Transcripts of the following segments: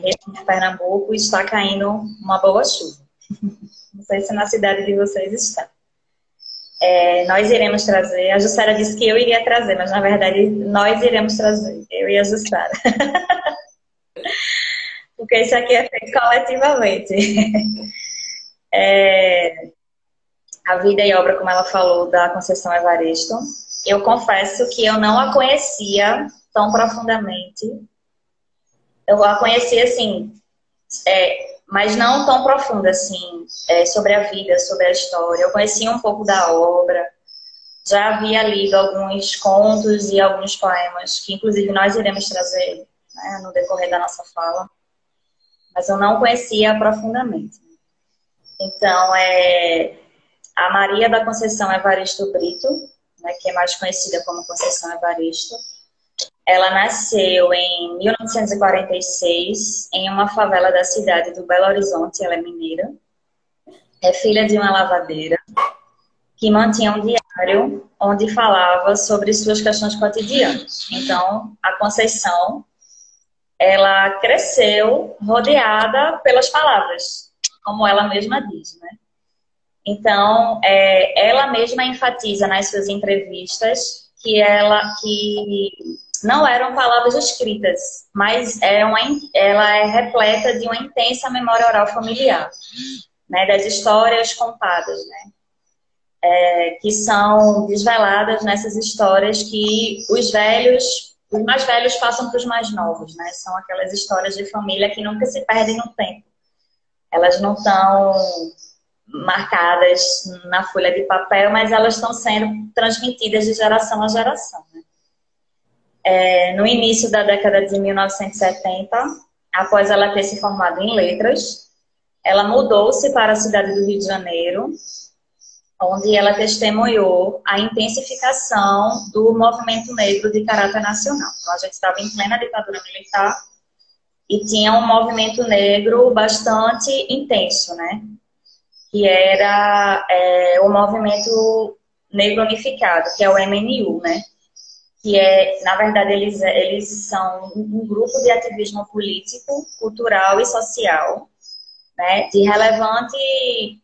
Recife, Pernambuco, está caindo uma boa chuva. Não sei se na cidade de vocês está. Nós iremos trazer, a Jussara disse que eu iria trazer, mas na verdade nós iremos trazer, eu e a Jussara. Porque isso aqui é feito coletivamente. A vida e obra, como ela falou, da Conceição Evaristo. Eu confesso que eu não a conhecia tão profundamente. Eu a conhecia, assim, mas não tão profunda, assim, sobre a vida, sobre a história. Eu conhecia um pouco da obra. Já havia lido alguns contos e alguns poemas, que inclusive nós iremos trazer, né, no decorrer da nossa fala. Mas eu não conhecia profundamente. Então, a Maria da Conceição Evaristo Brito, né, que é mais conhecida como Conceição Evaristo, ela nasceu em 1946 em uma favela da cidade do Belo Horizonte, ela é mineira. É filha de uma lavadeira que mantinha um diário onde falava sobre suas questões cotidianas. Então, a Conceição, ela cresceu rodeada pelas palavras, como ela mesma diz, né? Então, ela mesma enfatiza nas suas entrevistas que não eram palavras escritas, mas ela é repleta de uma intensa memória oral familiar, né, das histórias contadas, né, que são desveladas nessas histórias que os mais velhos passam para os mais novos, né? São aquelas histórias de família que nunca se perdem no tempo. Elas não estão marcadas na folha de papel, mas elas estão sendo transmitidas de geração a geração, né? No início da década de 1970, após ela ter se formado em letras, ela mudou-se para a cidade do Rio de Janeiro, onde ela testemunhou a intensificação do movimento negro de caráter nacional. Então, a gente estava em plena ditadura militar e tinha um movimento negro bastante intenso, né? Que era o Movimento Negro Unificado, que é o MNU, né? Que na verdade, eles são um grupo de ativismo político, cultural e social, né? De relevante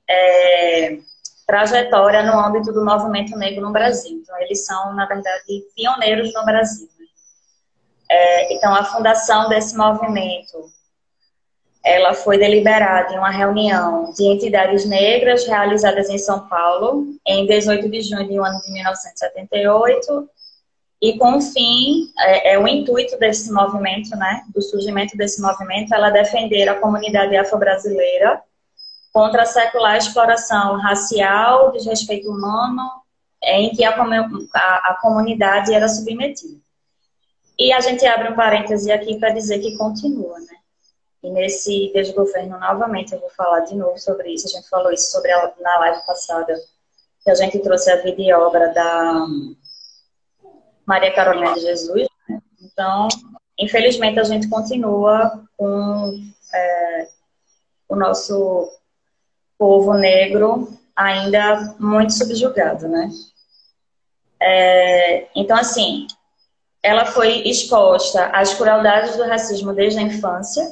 trajetória no âmbito do movimento negro no Brasil. Então, eles são, na verdade, pioneiros no Brasil. Então, a fundação desse movimento, ela foi deliberada em uma reunião de entidades negras realizadas em São Paulo, em 18 de junho do ano de 1978, e com o fim, o intuito desse movimento, né, do surgimento desse movimento, ela defender a comunidade afro-brasileira contra a secular exploração racial, desrespeito humano, em que a comunidade era submetida. E a gente abre um parêntese aqui para dizer que continua, né? E nesse desgoverno, novamente, eu vou falar de novo sobre isso. A gente falou isso na live passada, que a gente trouxe a vida e obra da Maria Carolina de Jesus, né? Então, infelizmente, a gente continua com o nosso povo negro ainda muito subjugado, né? Então, assim, ela foi exposta às crueldades do racismo desde a infância.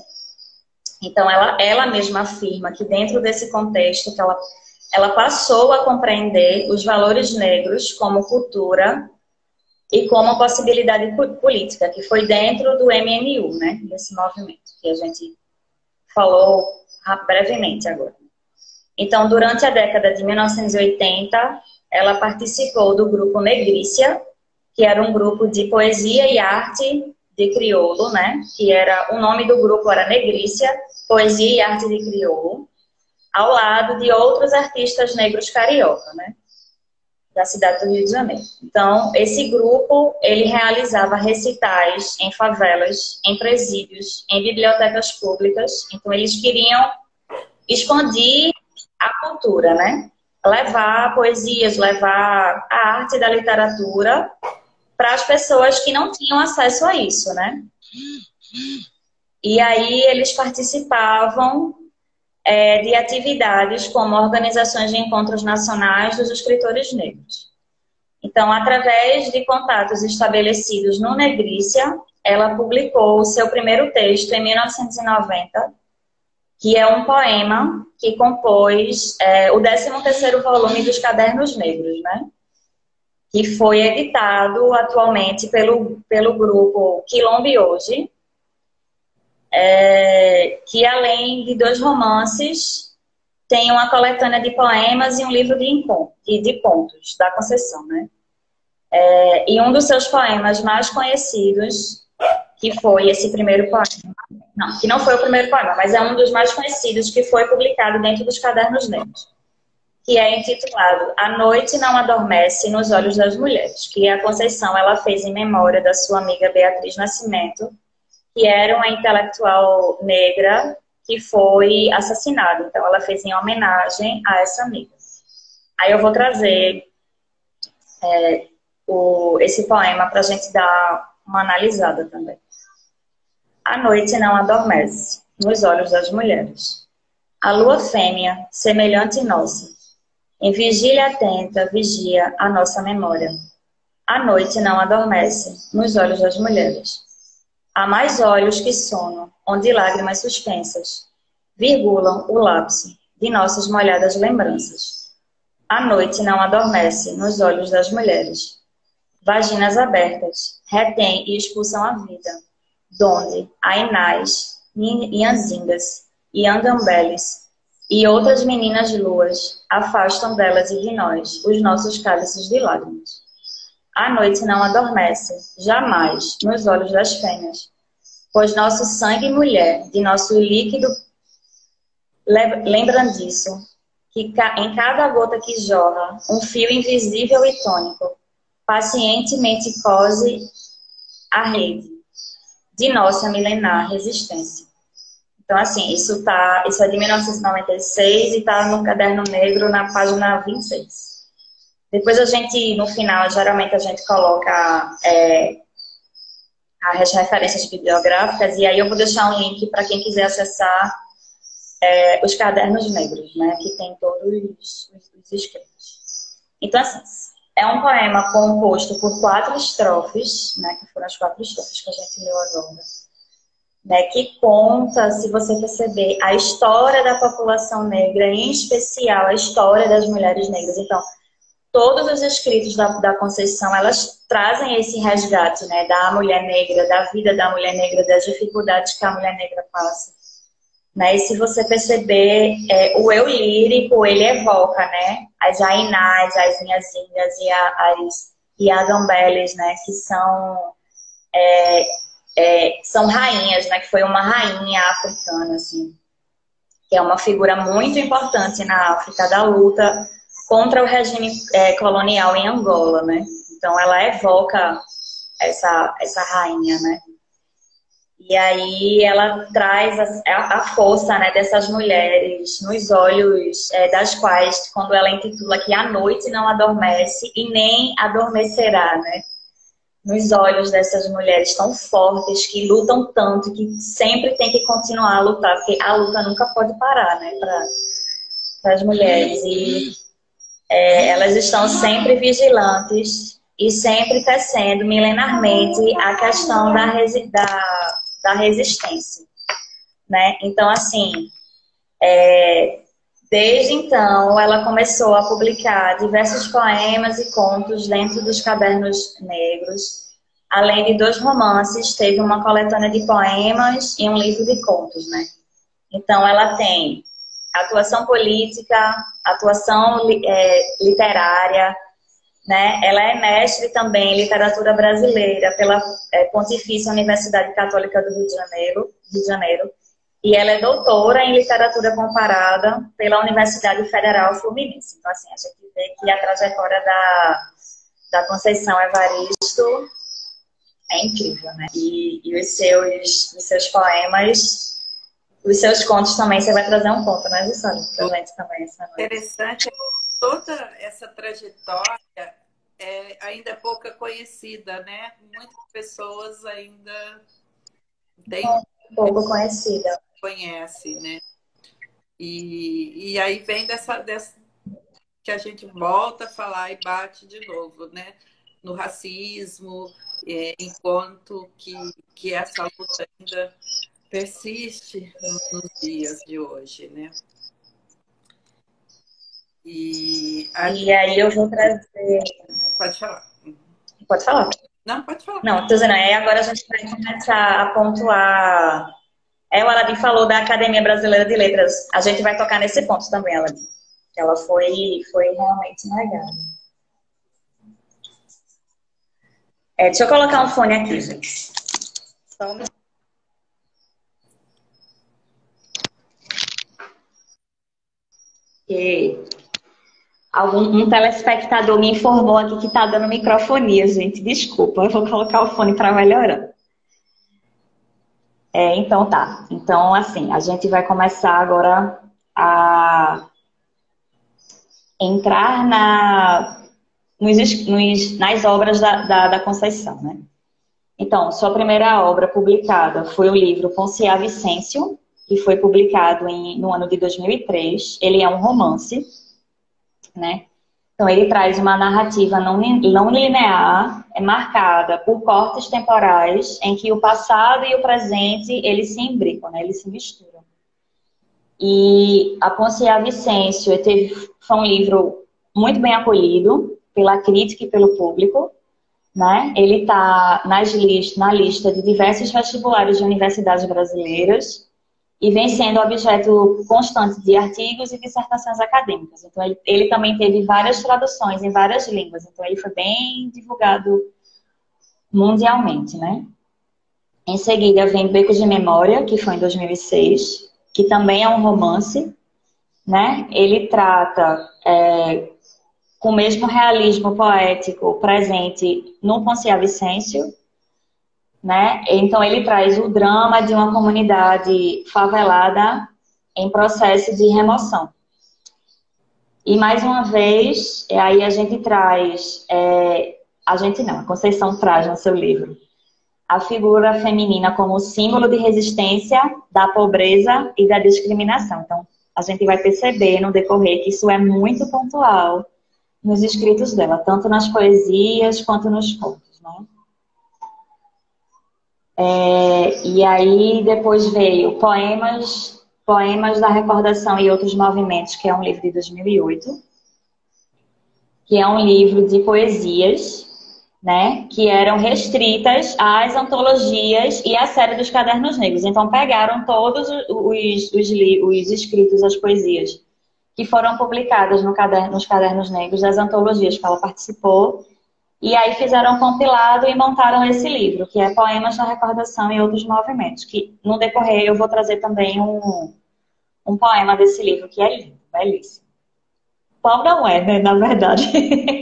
Então, ela mesma afirma que dentro desse contexto que ela passou a compreender os valores negros como cultura e como possibilidade política, que foi dentro do MNU, né? Desse movimento, que a gente falou brevemente agora. Então, durante a década de 1980, ela participou do grupo Negrícia, que era um grupo de poesia e arte de crioulo, né? Que o nome do grupo era Negrícia, Poesia e Arte de Crioulo, ao lado de outros artistas negros carioca, né? Da cidade do Rio de Janeiro. Então, esse grupo, ele realizava recitais em favelas, em presídios, em bibliotecas públicas. Então, eles queriam expandir a cultura, né? Levar poesias, levar a arte da literatura para as pessoas que não tinham acesso a isso, né? E aí eles participavam de atividades como organizações de encontros nacionais dos escritores negros. Então, através de contatos estabelecidos no Negrícia, ela publicou o seu primeiro texto em 1990, que é um poema que compôs o 13º volume dos Cadernos Negros, né? Que foi editado atualmente pelo grupo Quilombe Hoje, que além de 2 romances, tem uma coletânea de poemas e um livro de contos da Conceição, né? E um dos seus poemas mais conhecidos, que foi esse primeiro poema, não, que não foi o primeiro poema, mas é um dos mais conhecidos que foi publicado dentro dos Cadernos Negros, que é intitulado A Noite Não Adormece nos Olhos das Mulheres, que a Conceição ela fez em memória da sua amiga Beatriz Nascimento, que era uma intelectual negra que foi assassinada. Então, ela fez em homenagem a essa amiga. Aí eu vou trazer esse poema para a gente dar uma analisada também. A noite não adormece nos olhos das mulheres. A lua fêmea, semelhante nossa, em vigília atenta, vigia a nossa memória. A noite não adormece nos olhos das mulheres. Há mais olhos que sono, onde lágrimas suspensas virgulam o lapso de nossas molhadas lembranças. A noite não adormece nos olhos das mulheres. Vaginas abertas, retêm e expulsam a vida, donde Ainás, Nhanzingas e Angambeles e outras meninas luas afastam delas e de nós os nossos cálices de lágrimas. A noite não adormece, jamais, nos olhos das fêmeas, pois nosso sangue mulher, de nosso líquido, lembram disso, que em cada gota que jorra, um fio invisível e tônico, pacientemente cose a rede de nossa milenar resistência. Então, assim, isso é de 1996 e está no Caderno Negro, na página 26. Depois a gente, no final, geralmente a gente coloca as referências bibliográficas, e aí eu vou deixar um link para quem quiser acessar os Cadernos Negros, né, que tem todos os escritos. Então, assim, é um poema composto por 4 estrofes, né, que foram as 4 estrofes que a gente leu agora, né, que conta, se você perceber, a história da população negra, em especial a história das mulheres negras. Então, todos os escritos da Conceição, elas trazem esse resgate, né, da mulher negra, da vida da mulher negra, das dificuldades que a mulher negra passa. Né? E se você perceber, o eu lírico, ele evoca, né, as Ainás, as Nhanzinhas e as Agambeles, né, que são rainhas, né, que foi uma rainha africana, assim, que é uma figura muito importante na África da luta contra o regime colonial em Angola, né? Então ela evoca essa rainha, né? E aí ela traz a força, né, dessas mulheres nos olhos das quais, quando ela intitula que a noite não adormece e nem adormecerá, né? Nos olhos dessas mulheres tão fortes, que lutam tanto, que sempre tem que continuar a lutar, porque a luta nunca pode parar, né, para as mulheres. E elas estão sempre vigilantes e sempre tecendo milenarmente a questão da resistência, né? Então, assim, desde então, ela começou a publicar diversos poemas e contos dentro dos Cadernos Negros. Além de 2 romances, teve uma coletânea de poemas e um livro de contos, né? Então, ela tem atuação política, atuação literária, né? Ela é mestre também em literatura brasileira pela Pontifícia Universidade Católica do Rio de Janeiro, e ela é doutora em literatura comparada pela Universidade Federal Fluminense. Então, assim, a gente vê que a trajetória da Conceição Evaristo é incrível, né? E os seus poemas, os seus contos também, você vai trazer um conto, né, Jussara? Pra gente também essa noite. Interessante, toda essa trajetória ainda é pouca conhecida, né? Muitas pessoas ainda têm pouco conhecida. Conhece, né? E aí vem dessa que a gente volta a falar e bate de novo, né? no racismo, enquanto que essa luta ainda persiste nos dias de hoje, né? E aí eu vou trazer... Pode falar. Pode falar. Não, pode falar. Não, tô dizendo, agora a gente vai começar a pontuar... o Aladim falou da Academia Brasileira de Letras. A gente vai tocar nesse ponto também, Aladim. Ela foi realmente negada. Deixa eu colocar um fone aqui, gente. Só um... Um telespectador me informou aqui que tá dando microfonia, gente. Desculpa, eu vou colocar o fone para melhorar. Então tá. Então, assim, a gente vai começar agora a entrar nas obras da Conceição, né? Então, sua primeira obra publicada foi o livro Poncia Vicêncio, que foi publicado no ano de 2003. Ele é um romance, né? Então, ele traz uma narrativa não linear, marcada por cortes temporais, em que o passado e o presente, eles se imbricam, né? Eles se misturam. E a Poncia Vicêncio foi um livro muito bem acolhido pela crítica e pelo público, né? Ele está na lista de diversos vestibulares de universidades brasileiras e vem sendo objeto constante de artigos e dissertações acadêmicas. Então, ele também teve várias traduções em várias línguas. Então, ele foi bem divulgado mundialmente, né? Em seguida, vem Becos de Memória, que foi em 2006, que também é um romance, né? Ele trata com o mesmo realismo poético presente no Poncia Vicêncio, né? Então, ele traz o drama de uma comunidade favelada em processo de remoção. E, mais uma vez, aí a gente traz... a Conceição traz no seu livro a figura feminina como símbolo de resistência da pobreza e da discriminação. Então, a gente vai perceber no decorrer que isso é muito pontual nos escritos dela, tanto nas poesias quanto nos contos, né? E aí depois veio Poemas da Recordação e Outros Movimentos, que é um livro de 2008, que é um livro de poesias, né, que eram restritas às antologias e à série dos Cadernos Negros. Então pegaram todos os escritos, as poesias, que foram publicadas nos Cadernos Negros das antologias que ela participou, e aí fizeram um compilado e montaram esse livro, que é Poemas da Recordação e Outros Movimentos, que no decorrer eu vou trazer também um poema desse livro, que é lindo, belíssimo. Qual não é, né, na verdade?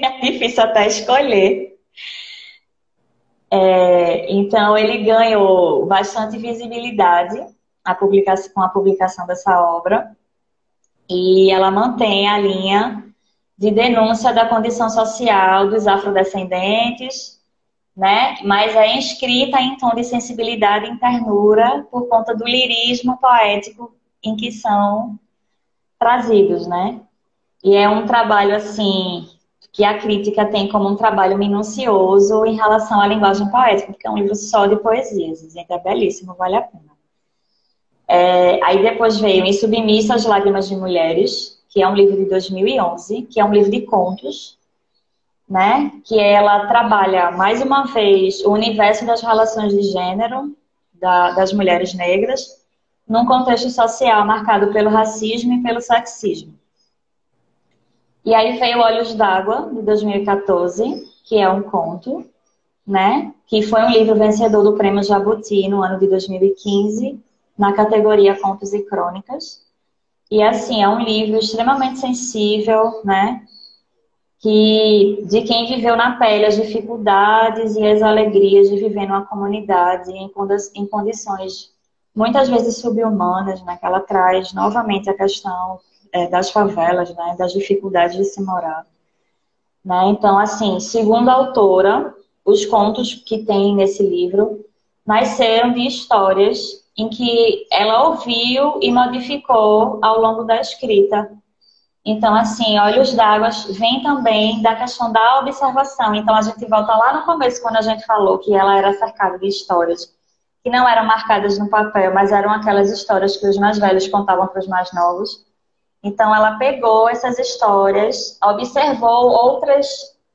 É difícil até escolher. Então, ele ganhou bastante visibilidade com a publicação dessa obra, e ela mantém a linha de denúncia da condição social dos afrodescendentes, né? Mas é escrita em tom de sensibilidade e ternura por conta do lirismo poético em que são trazidos, né? E é um trabalho, assim, que a crítica tem como um trabalho minucioso em relação à linguagem poética, porque é um livro só de poesias, gente, é belíssimo, vale a pena. Aí depois veio Em Submissa às Lágrimas de Mulheres, que é um livro de 2011, que é um livro de contos, né? Que ela trabalha, mais uma vez, o universo das relações de gênero das mulheres negras, num contexto social marcado pelo racismo e pelo sexismo. E aí veio Olhos d'Água, de 2014, que é um conto, né? Que foi um livro vencedor do Prêmio Jabuti no ano de 2015, na categoria Contos e Crônicas. E assim, é um livro extremamente sensível, né? De quem viveu na pele as dificuldades e as alegrias de viver numa comunidade em condições muitas vezes subhumanas, né? Que ela traz novamente a questão das favelas, né? Das dificuldades de se morar. Né? Então, assim, segundo a autora, os contos que tem nesse livro nasceram de histórias em que ela ouviu e modificou ao longo da escrita, Então, assim, Olhos d'Água vem também da questão da observação. Então, a gente volta lá no começo, quando a gente falou que ela era cercada de histórias que não eram marcadas no papel, mas eram aquelas histórias que os mais velhos contavam para os mais novos. Então, ela pegou essas histórias, observou outras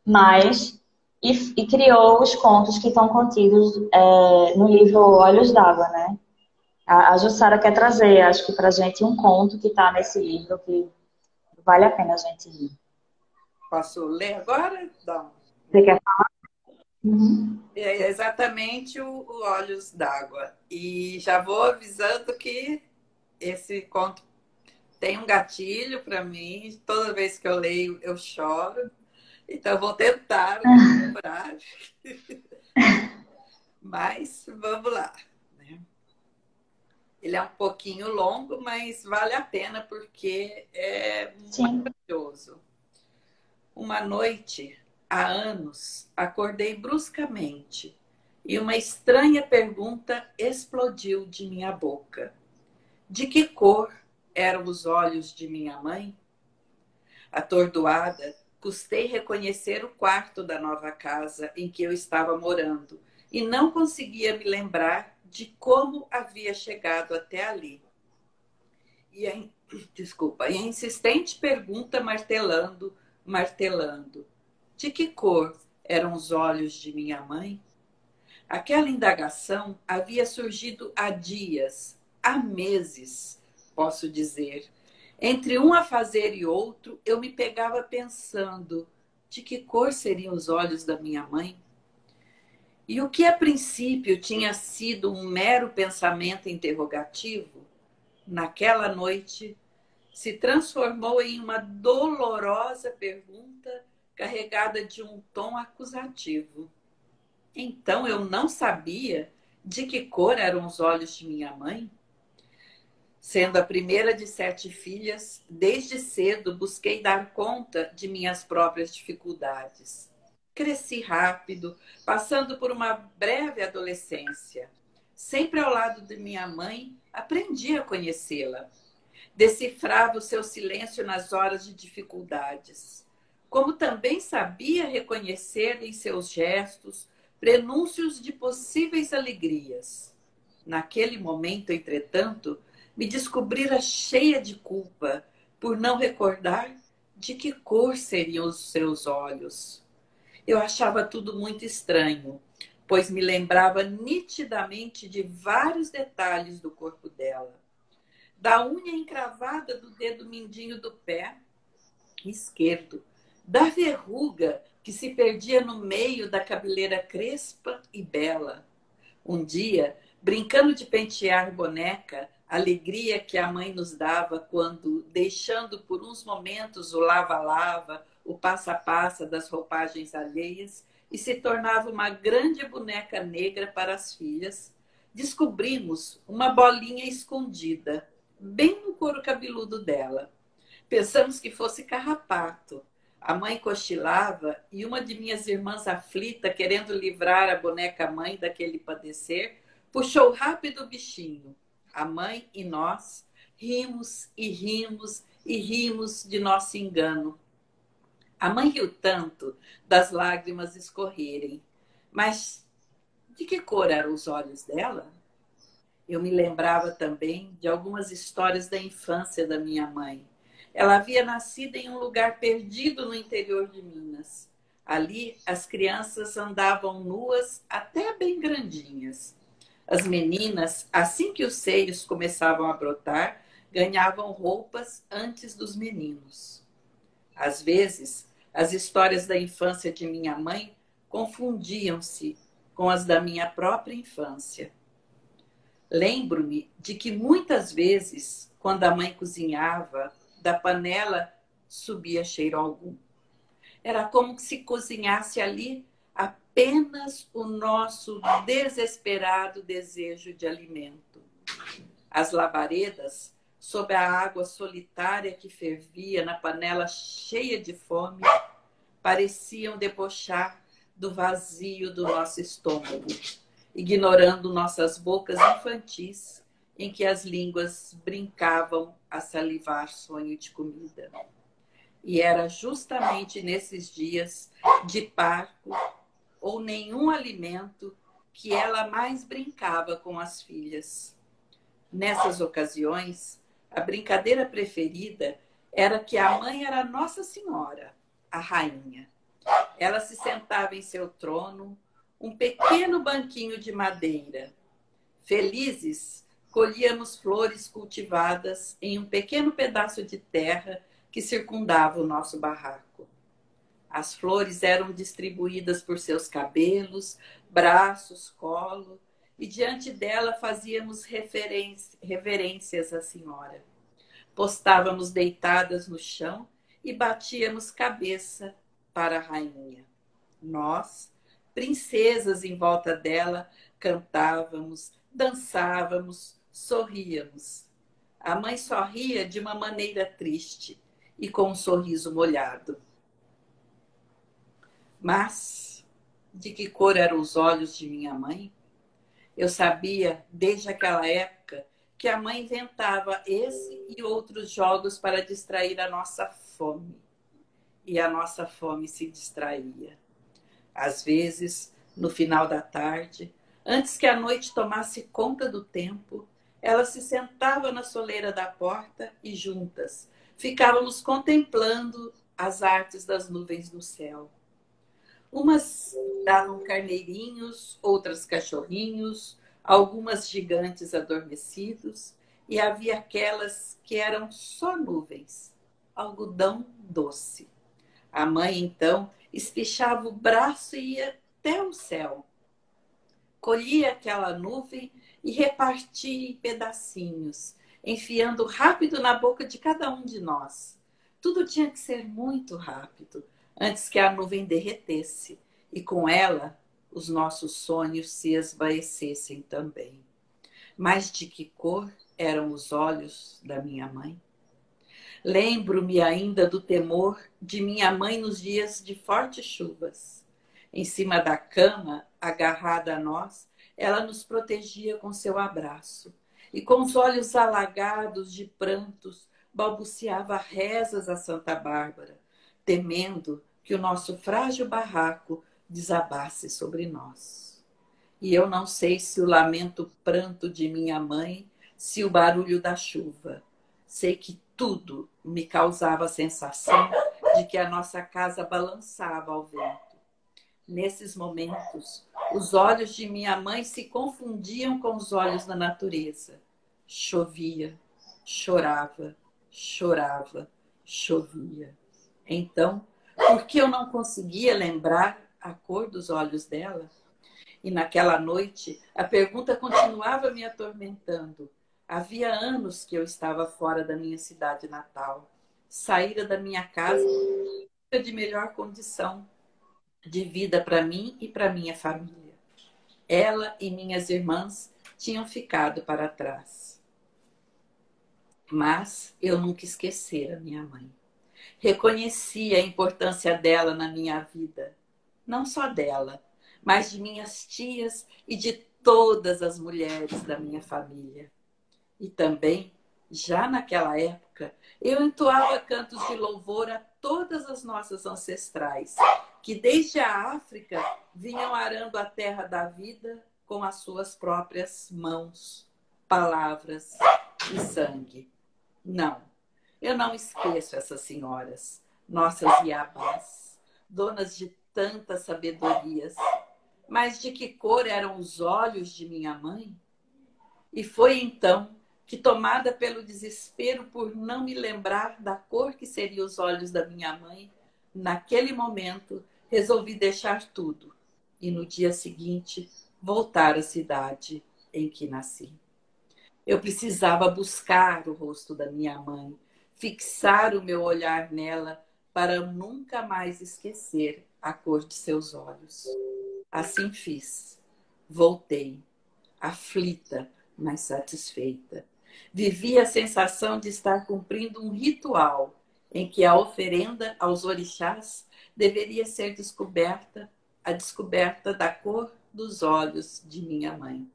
mais e criou os contos que estão contidos no livro Olhos d'Água, né? A Jussara quer trazer, acho que para a gente, um conto que está nesse livro que vale a pena a gente ler. Posso ler agora? Não. Você quer falar? Uhum. É exatamente o Olhos d'Água. E já vou avisando que esse conto tem um gatilho para mim. Toda vez que eu leio, eu choro. Então, eu vou tentar lembrar. Mas vamos lá. Né? Ele é um pouquinho longo, mas vale a pena porque é Sim. maravilhoso. Uma noite, há anos, acordei bruscamente e uma estranha pergunta explodiu de minha boca. De que cor eram os olhos de minha mãe? Atordoada, custei reconhecer o quarto da nova casa em que eu estava morando e não conseguia me lembrar de como havia chegado até ali. E a, desculpa, e a insistente pergunta martelando, martelando. De que cor eram os olhos de minha mãe? Aquela indagação havia surgido há dias, há meses, posso dizer. Entre um afazer e outro, eu me pegava pensando de que cor seriam os olhos da minha mãe? E o que a princípio tinha sido um mero pensamento interrogativo, naquela noite se transformou em uma dolorosa pergunta carregada de um tom acusativo. Então eu não sabia de que cor eram os olhos de minha mãe? Sendo a primeira de 7 filhas, desde cedo busquei dar conta de minhas próprias dificuldades. Cresci rápido, passando por uma breve adolescência. Sempre ao lado de minha mãe, aprendi a conhecê-la. Decifrava o seu silêncio nas horas de dificuldades. Como também sabia reconhecer em seus gestos prenúncios de possíveis alegrias. Naquele momento, entretanto, me descobrira cheia de culpa por não recordar de que cor seriam os seus olhos. Eu achava tudo muito estranho, pois me lembrava nitidamente de vários detalhes do corpo dela. Da unha encravada do dedo mindinho do pé esquerdo, da verruga que se perdia no meio da cabeleira crespa e bela. Um dia, brincando de pentear boneca, a alegria que a mãe nos dava quando, deixando por uns momentos o lava-lava, o passa-passa das roupagens alheias, e se tornava uma grande boneca negra para as filhas, descobrimos uma bolinha escondida, bem no couro cabeludo dela. Pensamos que fosse carrapato. A mãe cochilava e uma de minhas irmãs aflita, querendo livrar a boneca mãe daquele padecer, puxou rápido o bichinho. A mãe e nós rimos e rimos e rimos de nosso engano. A mãe riu tanto das lágrimas escorrerem. Mas de que cor eram os olhos dela? Eu me lembrava também de algumas histórias da infância da minha mãe. Ela havia nascido em um lugar perdido no interior de Minas. Ali, as crianças andavam nuas até bem grandinhas. As meninas, assim que os seios começavam a brotar, ganhavam roupas antes dos meninos. Às vezes, as histórias da infância de minha mãe confundiam-se com as da minha própria infância. Lembro-me de que muitas vezes, quando a mãe cozinhava, da panela subia cheiro algum. Era como se cozinhasse ali apenas o nosso desesperado desejo de alimento. As labaredas, sob a água solitária que fervia na panela cheia de fome, pareciam debochar do vazio do nosso estômago, ignorando nossas bocas infantis, em que as línguas brincavam a salivar sonho de comida. E era justamente nesses dias de parto ou nenhum alimento que ela mais brincava com as filhas. Nessas ocasiões, a brincadeira preferida era que a mãe era Nossa Senhora, a rainha. Ela se sentava em seu trono, um pequeno banquinho de madeira. Felizes, colhíamos flores cultivadas em um pequeno pedaço de terra que circundava o nosso barraco. As flores eram distribuídas por seus cabelos, braços, colo, e diante dela fazíamos reverências à Senhora. Postávamos deitadas no chão e batíamos cabeça para a rainha. Nós, princesas em volta dela, cantávamos, dançávamos, sorríamos. A mãe sorria de uma maneira triste e com um sorriso molhado. Mas de que cor eram os olhos de minha mãe? Eu sabia, desde aquela época, que a mãe inventava esse e outros jogos para distrair a nossa fome. E a nossa fome se distraía. Às vezes, no final da tarde, antes que a noite tomasse conta do tempo, ela se sentava na soleira da porta e juntas ficávamos contemplando as artes das nuvens no céu. Umas davam carneirinhos, outras cachorrinhos, algumas gigantes adormecidos, e havia aquelas que eram só nuvens, algodão doce. A mãe, então, espichava o braço e ia até o céu. Colhia aquela nuvem e repartia em pedacinhos, enfiando rápido na boca de cada um de nós. Tudo tinha que ser muito rápido, antes que a nuvem derretesse, e com ela os nossos sonhos se esvaecessem também. Mas de que cor eram os olhos da minha mãe? Lembro-me ainda do temor de minha mãe nos dias de fortes chuvas. Em cima da cama, agarrada a nós, ela nos protegia com seu abraço. E com os olhos alagados de prantos, balbuciava rezas a Santa Bárbara, temendo que o nosso frágil barraco desabasse sobre nós. E eu não sei se o lamento pranto de minha mãe, se o barulho da chuva. Sei que tudo me causava a sensação de que a nossa casa balançava ao vento. Nesses momentos, os olhos de minha mãe se confundiam com os olhos da natureza. Chovia, chorava, chorava, chovia. Então, por que eu não conseguia lembrar a cor dos olhos dela? E naquela noite, a pergunta continuava me atormentando. Havia anos que eu estava fora da minha cidade natal. Saíra da minha casa de melhor condição de vida para mim e para minha família. Ela e minhas irmãs tinham ficado para trás. Mas eu nunca esquecera minha mãe. Reconheci a importância dela na minha vida. Não só dela, mas de minhas tias e de todas as mulheres da minha família. E também, já naquela época, eu entoava cantos de louvor a todas as nossas ancestrais, que desde a África vinham arando a terra da vida com as suas próprias mãos, palavras e sangue. Não, eu não esqueço essas senhoras, nossas iabás, donas de tantas sabedorias. Mas de que cor eram os olhos de minha mãe? E foi então que, tomada pelo desespero por não me lembrar da cor que seriam os olhos da minha mãe, naquele momento resolvi deixar tudo e no dia seguinte voltar à cidade em que nasci. Eu precisava buscar o rosto da minha mãe, fixar o meu olhar nela para nunca mais esquecer a cor de seus olhos. Assim fiz. Voltei, aflita, mas satisfeita. Vivi a sensação de estar cumprindo um ritual em que a oferenda aos orixás deveria ser a descoberta da cor dos olhos de minha mãe.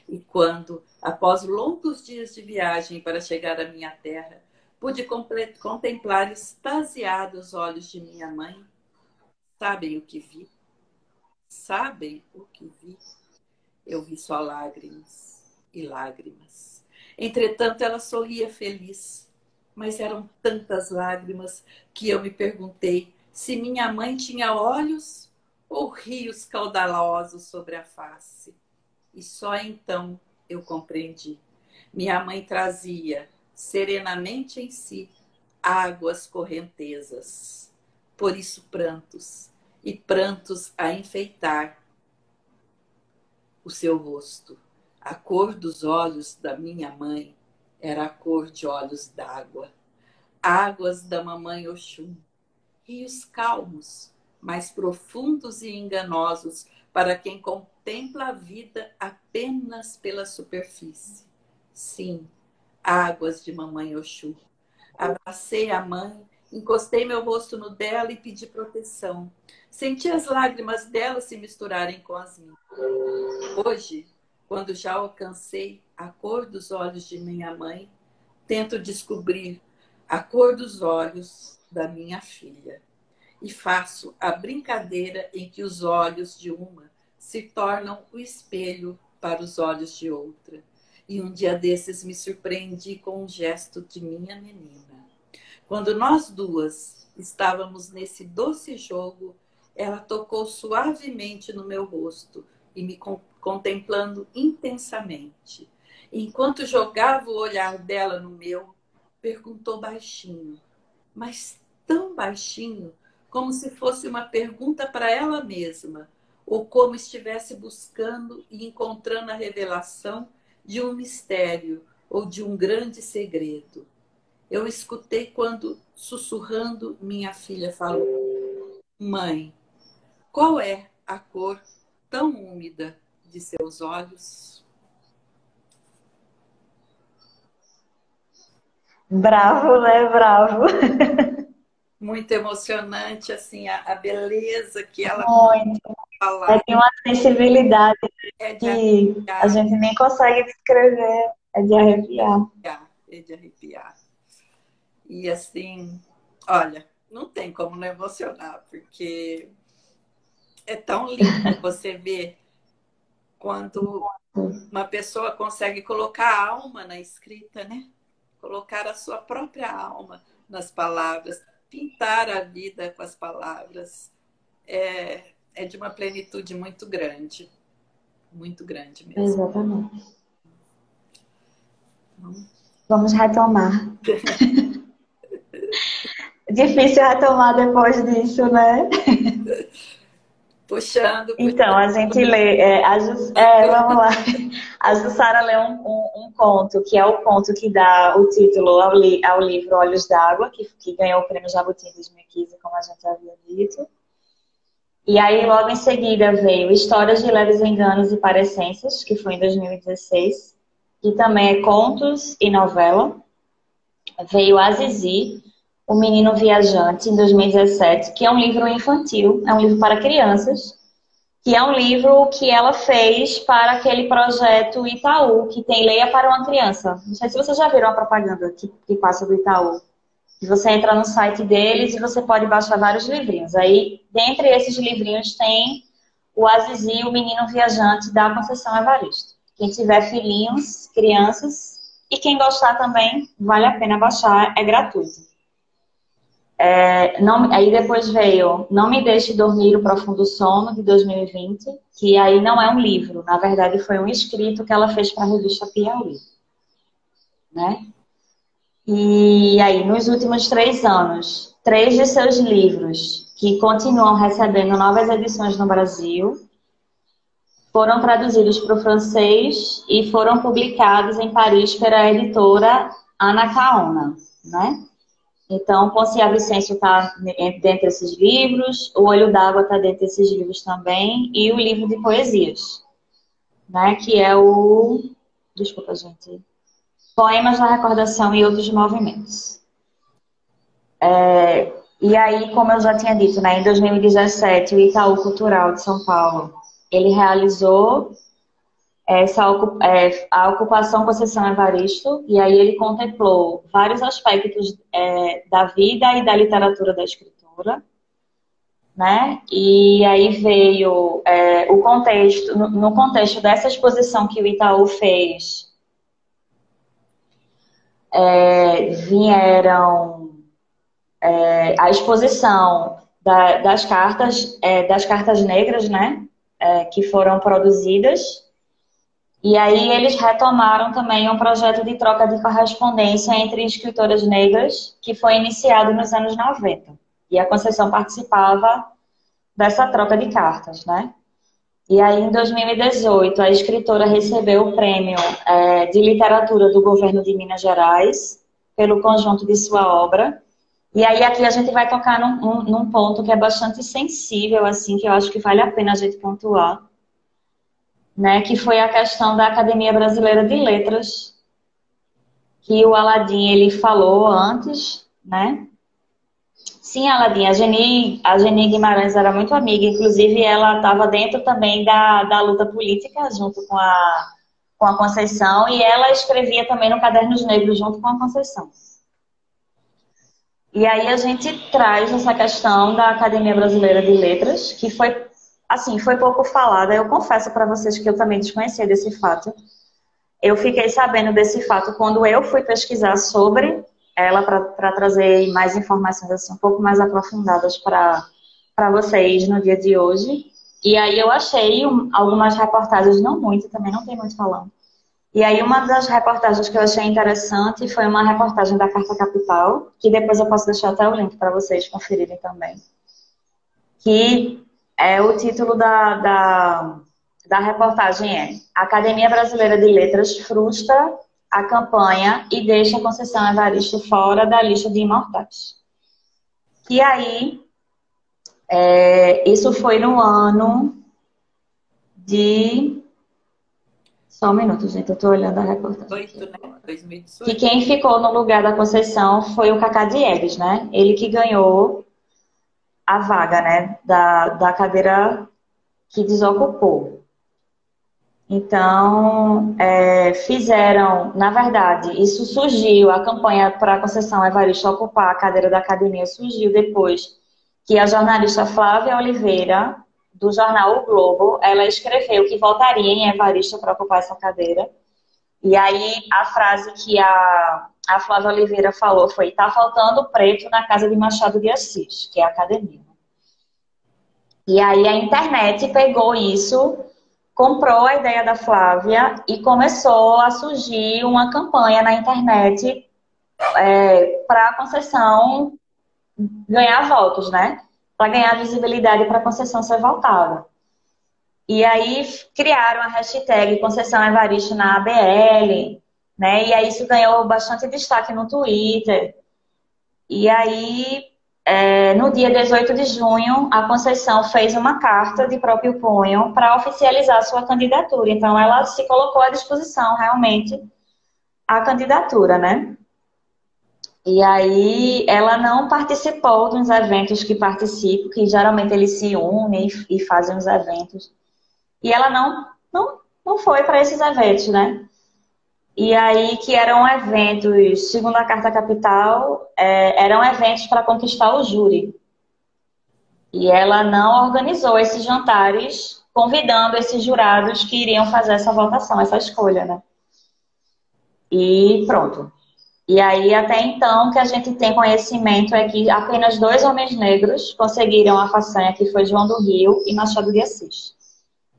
E quando, após longos dias de viagem para chegar à minha terra, Pude contemplar extasiado os olhos de minha mãe. Sabem o que vi? Sabem o que vi? Eu vi só lágrimas e lágrimas. Entretanto, ela sorria feliz. Mas eram tantas lágrimas que eu me perguntei se minha mãe tinha olhos ou rios caudalosos sobre a face. E só então eu compreendi. Minha mãe trazia serenamente em si águas correntezas. Por isso prantos, e prantos a enfeitar o seu rosto. A cor dos olhos da minha mãe era a cor de olhos d'água. Águas da mamãe Oxum. Rios calmos, mas profundos e enganosos para quem contempla a vida apenas pela superfície. Sim, águas de mamãe Oxum. Abracei a mãe, encostei meu rosto no dela e pedi proteção. Senti as lágrimas dela se misturarem com as minhas. Hoje, quando já alcancei a cor dos olhos de minha mãe, tento descobrir a cor dos olhos da minha filha. E faço a brincadeira em que os olhos de uma se tornam o espelho para os olhos de outra. E um dia desses me surpreendi com um gesto de minha menina. Quando nós duas estávamos nesse doce jogo, ela tocou suavemente no meu rosto e me contemplando intensamente. Enquanto jogava o olhar dela no meu, perguntou baixinho, mas tão baixinho, como se fosse uma pergunta para ela mesma, ou como estivesse buscando e encontrando a revelação de um mistério ou de um grande segredo. Eu escutei quando, sussurrando, minha filha falou: Mãe, qual é a cor tão úmida de seus olhos? Bravo, né? Bravo. Muito emocionante, assim, a beleza que ela Muito. fala. Tem uma sensibilidade É de que a arrepiar, gente nem consegue descrever. É de arrepiar. é de arrepiar. E assim, olha, não tem como não emocionar, porque é tão lindo você ver quando uma pessoa consegue colocar a alma na escrita, né? Colocar a sua própria alma nas palavras, pintar a vida com as palavras. É de uma plenitude muito grande mesmo. Exatamente. Vamos retomar. Difícil retomar depois disso, né? Puxando, Então, a gente lê. Vamos lá. A Jussara lê um conto, que é o conto que dá o título ao livro Olhos d'Água, que ganhou o prêmio Jabuti em 2015, como a gente havia dito. E aí, logo em seguida, veio Histórias de Leves Enganos e Parecências, que foi em 2016, que também é contos e novela. Veio Azizi, O Menino Viajante, em 2017, que é um livro infantil, é um livro para crianças, que é um livro que ela fez para aquele projeto Itaú, que tem Leia para uma Criança. Não sei se vocês já viram a propaganda que passa do Itaú. Você entra no site deles e você pode baixar vários livrinhos. Aí, dentre esses livrinhos, tem o Azizi, o Menino Viajante, da Conceição Evaristo. Quem tiver filhinhos, crianças, e quem gostar também, vale a pena baixar, é gratuito. Aí depois veio Não Me Deixe Dormir o Profundo Sono, de 2020, que aí não é um livro, na verdade foi um escrito que ela fez para a revista Piauí. Né? E aí, nos últimos 3 anos, 3 de seus livros, que continuam recebendo novas edições no Brasil, foram traduzidos para o francês e foram publicados em Paris pela editora Anacaona, né? Então, Poncia Vicêncio está dentro desses livros, O Olho d'Água está dentro desses livros também, e o livro de poesias, né? Que é o... Desculpa, gente. Poemas da Recordação e Outros Movimentos. E aí, como eu já tinha dito, né, em 2017, o Itaú Cultural de São Paulo, ele realizou a ocupação Conceição Evaristo, e aí ele contemplou vários aspectos da vida e da literatura da escritora, né? E aí veio o contexto, no contexto dessa exposição que o Itaú fez, vieram a exposição das cartas negras, né? Que foram produzidas. E aí eles retomaram também um projeto de troca de correspondência entre escritoras negras, que foi iniciado nos anos 90. E a Conceição participava dessa troca de cartas, né? E aí, em 2018, a escritora recebeu o prêmio de literatura do governo de Minas Gerais, pelo conjunto de sua obra. E aí, aqui a gente vai tocar num ponto que é bastante sensível, assim, que eu acho que vale a pena a gente pontuar, né, que foi a questão da Academia Brasileira de Letras, que o Aladim ele falou antes, né? Sim, Aladim, a Geni Guimarães era muito amiga, inclusive ela estava dentro também da luta política, junto com a Conceição, e ela escrevia também no Cadernos Negros, junto com a Conceição. E aí a gente traz essa questão da Academia Brasileira de Letras, que foi, assim, foi pouco falada. Eu confesso para vocês que eu também desconhecia desse fato. Eu fiquei sabendo desse fato quando eu fui pesquisar sobre ela para trazer mais informações assim, um pouco mais aprofundadas para vocês no dia de hoje. E aí eu achei algumas reportagens, não muito, também não tem muito falando. E aí uma das reportagens que eu achei interessante foi uma reportagem da Carta Capital, que depois eu posso deixar até o link para vocês conferirem também. Que o título da reportagem é Academia Brasileira de Letras frustra a campanha e deixa Conceição Evaristo fora da lista de imortais. E aí, isso foi no ano de... Só um minuto, gente, eu estou olhando a reportagem. 2018. Que quem ficou no lugar da Conceição foi o Cacá Diegues, né? Ele que ganhou a vaga, né, da cadeira que desocupou. Então, fizeram, na verdade, isso surgiu, a campanha para a Conceição Evaristo ocupar a cadeira da academia surgiu depois que a jornalista Flávia Oliveira, do jornal O Globo, ela escreveu que votaria em Evaristo para ocupar essa cadeira. E aí, a frase que a Flávia Oliveira falou foi: tá faltando preto na casa de Machado de Assis, que é a academia. E aí a internet pegou isso, comprou a ideia da Flávia e começou a surgir uma campanha na internet para a Conceição ganhar votos, né? Para ganhar visibilidade para a Conceição ser votada. E aí criaram a hashtag Conceição Evaristo na ABL, né? E aí isso ganhou bastante destaque no Twitter. E aí, no dia 18 de junho, a Conceição fez uma carta de próprio punho para oficializar sua candidatura. Então, ela se colocou à disposição, realmente, a candidatura, né? E aí, ela não participou dos eventos que participam, que geralmente eles se unem e fazem os eventos. E ela não foi para esses eventos, né? E aí, que eram eventos, segundo a Carta Capital, eram eventos para conquistar o júri. E ela não organizou esses jantares, convidando esses jurados que iriam fazer essa votação, essa escolha, né? E pronto. E aí, até então, o que a gente tem conhecimento é que apenas 2 homens negros conseguiram a façanha, que foi João do Rio e Machado de Assis.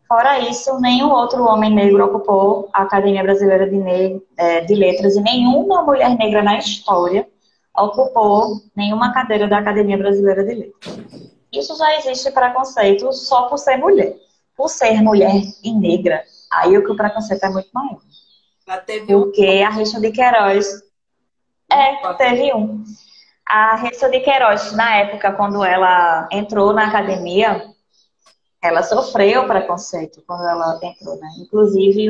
Fora isso, nenhum outro homem negro ocupou a Academia Brasileira de Letras e nenhuma mulher negra na história ocupou nenhuma cadeira da Academia Brasileira de Letras. Isso já existe preconceito só por ser mulher. Por ser mulher e negra, aí o preconceito é muito maior. Porque a Rachel de Queiroz... teve um. A Rachel de Queiroz, na época, quando ela entrou na academia... Ela sofreu preconceito quando ela entrou, né? Inclusive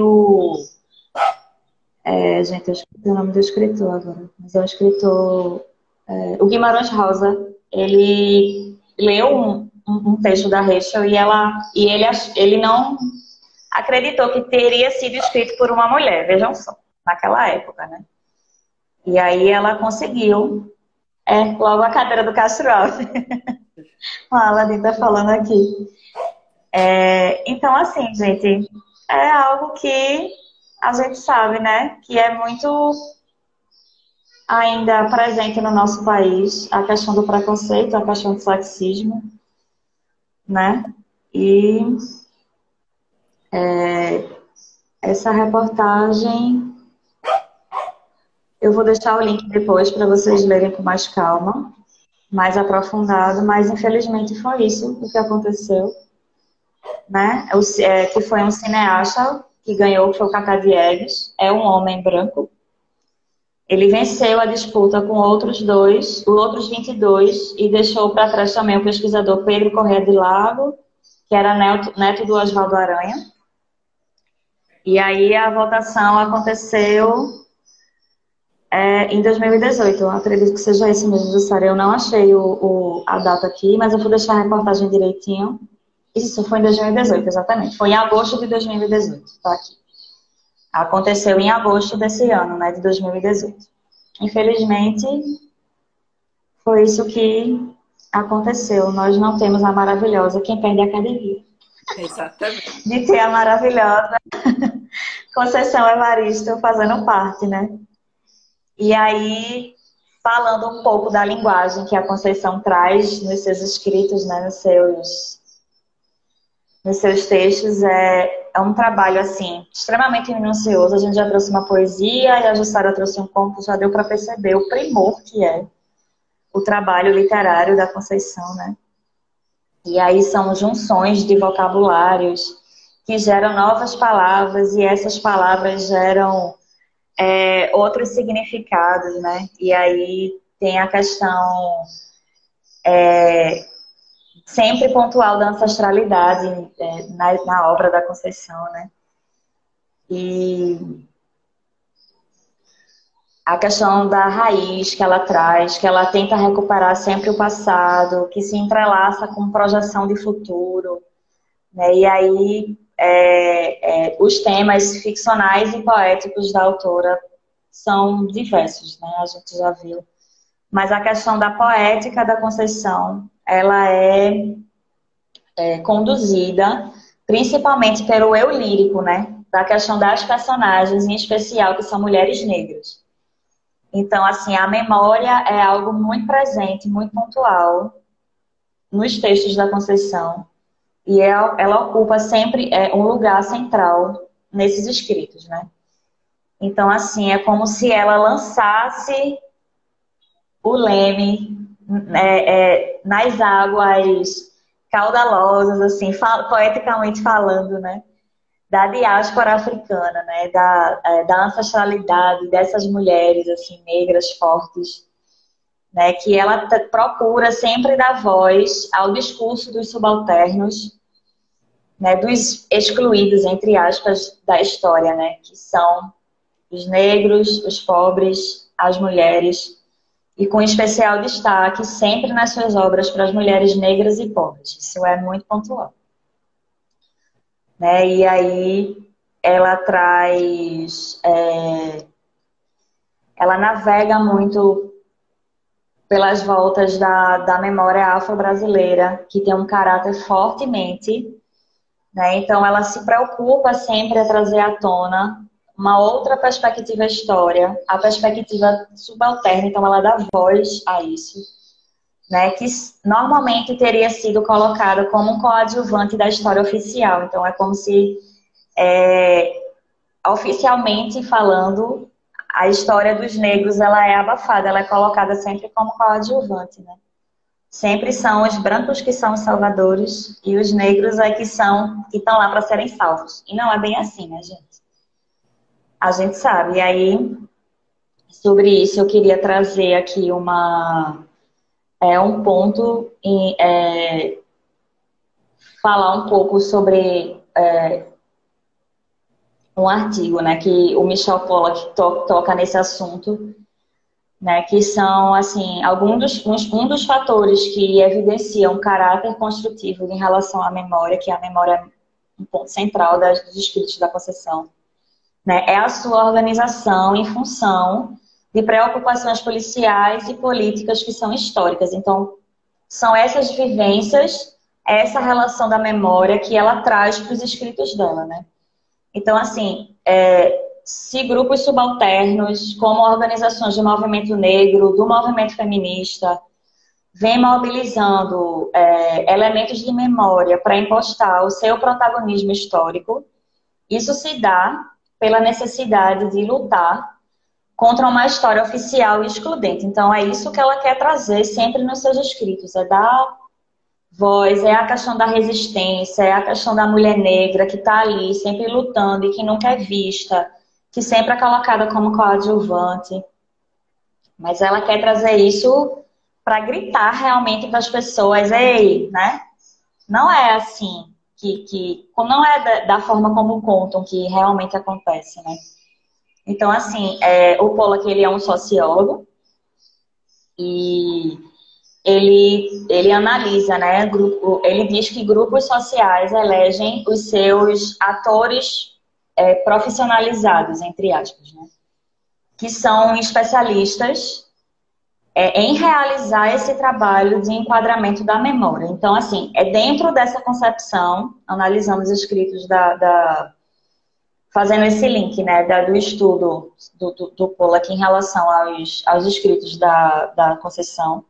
gente, eu esqueci o nome do escritor agora. Mas é um escritor... o Guimarães Rosa, ele leu um texto da Rachel e ele acreditou que teria sido escrito por uma mulher, vejam só, naquela época, né? E aí ela conseguiu, logo a cadeira do Castro Alves. A Aladim tá falando aqui. Então, assim, gente, é algo que a gente sabe, né? Que é muito ainda presente no nosso país, a questão do preconceito, a questão do sexismo, né? E essa reportagem, eu vou deixar o link depois para vocês lerem com mais calma, mais aprofundado, mas infelizmente foi isso o que aconteceu, né? Que foi um cineasta que ganhou, que foi o Cacá Diegues, é um homem branco. Ele venceu a disputa com outros 22, e deixou para trás também o pesquisador Pedro Corrêa de Lago, que era neto do Oswaldo Aranha. E aí a votação aconteceu em 2018. Eu acredito que seja esse mesmo, Jussara. Eu não achei a data aqui, mas eu vou deixar a reportagem direitinho. Isso, foi em 2018, exatamente. Foi em agosto de 2018, tá aqui. Aconteceu em agosto desse ano, né, de 2018. Infelizmente, foi isso que aconteceu. Nós não temos a maravilhosa Quem Perde a Academia. Exatamente. De ter a maravilhosa Conceição Evaristo fazendo parte, né? E aí, falando um pouco da linguagem que a Conceição traz nos seus escritos, né, nos seus textos, é um trabalho, assim, extremamente minucioso. A gente já trouxe uma poesia e a Jussara trouxe um conto, já deu para perceber o primor que é o trabalho literário da Conceição, né? E aí são junções de vocabulários que geram novas palavras, e essas palavras geram outros significados, né? E aí tem a questão sempre pontual da ancestralidade na obra da Conceição, né? E a questão da raiz que ela traz, que ela tenta recuperar sempre o passado, que se entrelaça com projeção de futuro, né? E aí os temas ficcionais e poéticos da autora são diversos, né? A gente já viu. Mas a questão da poética da Conceição, ela é conduzida principalmente pelo eu lírico, né? Da questão das personagens, em especial, que são mulheres negras. Então, assim, a memória é algo muito presente, muito pontual nos textos da Conceição. E ela ocupa sempre um lugar central nesses escritos, né? Então, assim, é como se ela lançasse o leme nas águas caudalosas, assim, poeticamente falando, né? Da diáspora africana, né? Da ancestralidade dessas mulheres, assim, negras, fortes, né? Que ela procura sempre dar voz ao discurso dos subalternos, né? Dos excluídos, entre aspas, da história, né? Que são os negros, os pobres, as mulheres, e com especial destaque sempre nas suas obras para as mulheres negras e pobres. Isso é muito pontual. Né? E aí ela traz... ela navega muito pelas voltas da memória afro-brasileira, que tem um caráter fortemente, né? Então ela se preocupa sempre a trazer à tona uma outra perspectiva história, a perspectiva subalterna. Então ela dá voz a isso, né? Que normalmente teria sido colocado como um coadjuvante da história oficial. Então é como se, oficialmente falando, a história dos negros ela é abafada, ela é colocada sempre como coadjuvante, né? Sempre são os brancos que são os salvadores e os negros que estão lá para serem salvos. E não é bem assim, né, gente? A gente sabe. E aí, sobre isso, eu queria trazer aqui um ponto, falar um pouco sobre um artigo, né, que o Michel Pollack toca nesse assunto, né, que são, assim, um dos fatores que evidenciam um caráter construtivo em relação à memória, que é a memória um ponto central dos escritos da Conceição, né? É a sua organização em função de preocupações policiais e políticas que são históricas. Então, são essas vivências, essa relação da memória que ela traz para os escritos dela, né? Então, assim, se grupos subalternos, como organizações do movimento negro, do movimento feminista, vêm mobilizando elementos de memória para impostar o seu protagonismo histórico, isso se dá pela necessidade de lutar contra uma história oficial e excludente. Então, é isso que ela quer trazer sempre nos seus escritos, é dar voz, é a questão da resistência, é a questão da mulher negra que está ali sempre lutando e que nunca é vista, que sempre é colocada como coadjuvante. Mas ela quer trazer isso para gritar realmente para as pessoas, ei, né? Não é assim, não é da forma como contam que realmente acontece, né? Então, assim, o Pollack, ele é um sociólogo e ele analisa, né? Ele diz que grupos sociais elegem os seus atores profissionalizados, entre aspas, né? Que são especialistas em realizar esse trabalho de enquadramento da memória. Então, assim, é dentro dessa concepção, analisando os escritos fazendo esse link, né, do estudo do Pollack em relação aos escritos da Conceição.